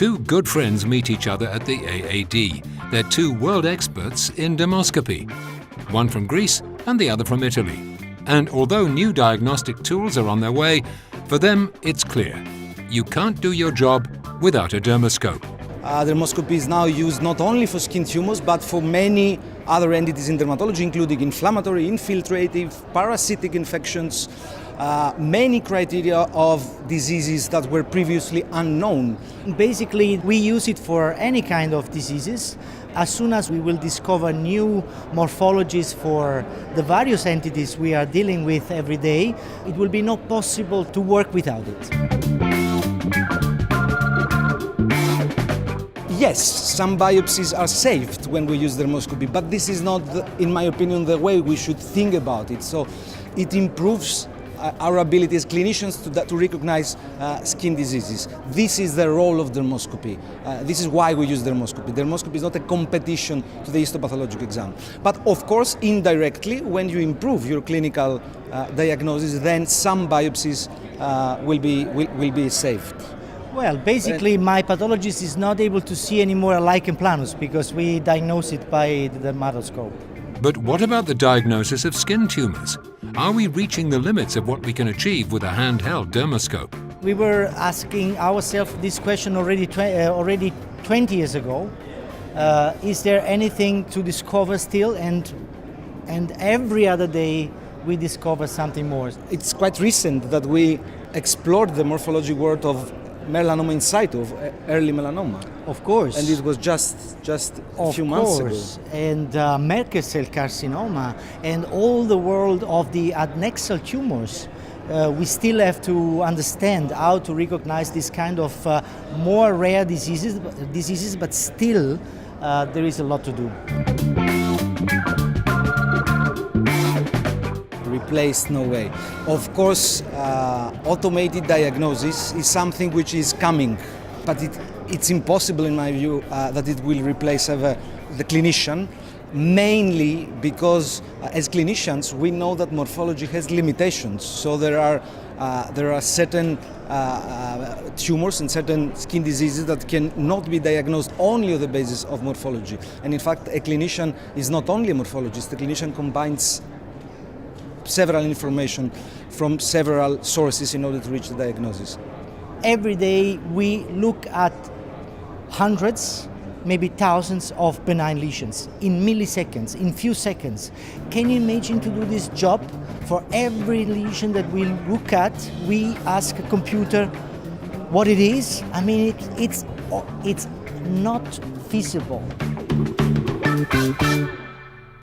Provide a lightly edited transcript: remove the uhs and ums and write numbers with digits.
Two good friends meet each other at the AAD. They're two world experts in dermoscopy, one from Greece and the other from Italy. And although new diagnostic tools are on their way, for them it's clear. You can't do your job without a dermoscope. Dermoscopy is now used not only for skin tumors, but for many other entities in dermatology, including inflammatory, infiltrative, parasitic infections, many criteria of diseases that were previously unknown. Basically, we use it for any kind of diseases. As soon as we will discover new morphologies for the various entities we are dealing with every day, it will be not possible to work without it. Yes, some biopsies are saved when we use dermoscopy, but this is not, in my opinion, the way we should think about it. So it improves our ability as clinicians to recognize skin diseases. This is the role of dermoscopy. This is why we use dermoscopy. Dermoscopy is not a competition to the histopathologic exam. But of course, indirectly, when you improve your clinical diagnosis, then some biopsies will be saved. Well, basically, my pathologist is not able to see anymore a lichen planus because we diagnose it by the dermatoscope. But what about the diagnosis of skin tumors? Are we reaching the limits of what we can achieve with a handheld dermoscope? We were asking ourselves this question already 20 years ago. Is there anything to discover still? And every other day we discover something more. It's quite recent that we explored the morphology world of melanoma in situ, of early melanoma. Of course. And it was just a few months ago. And Merkel cell carcinoma and all the world of the adnexal tumors. We still have to understand how to recognize this kind of more rare diseases, but still there is a lot to do. Replaced, no way. Of course, automated diagnosis is something which is coming, but it's impossible, in my view, that it will replace ever the clinician, mainly because as clinicians we know that morphology has limitations. So there are certain tumors and certain skin diseases that cannot be diagnosed only on the basis of morphology. And in fact, a clinician is not only a morphologist. The clinician combines several information from several sources in order to reach the diagnosis. Every day we look at hundreds, maybe thousands of benign lesions in milliseconds, in few seconds. Can you imagine to do this job? For every lesion that we look at, we ask a computer what it is. I mean, it's not feasible.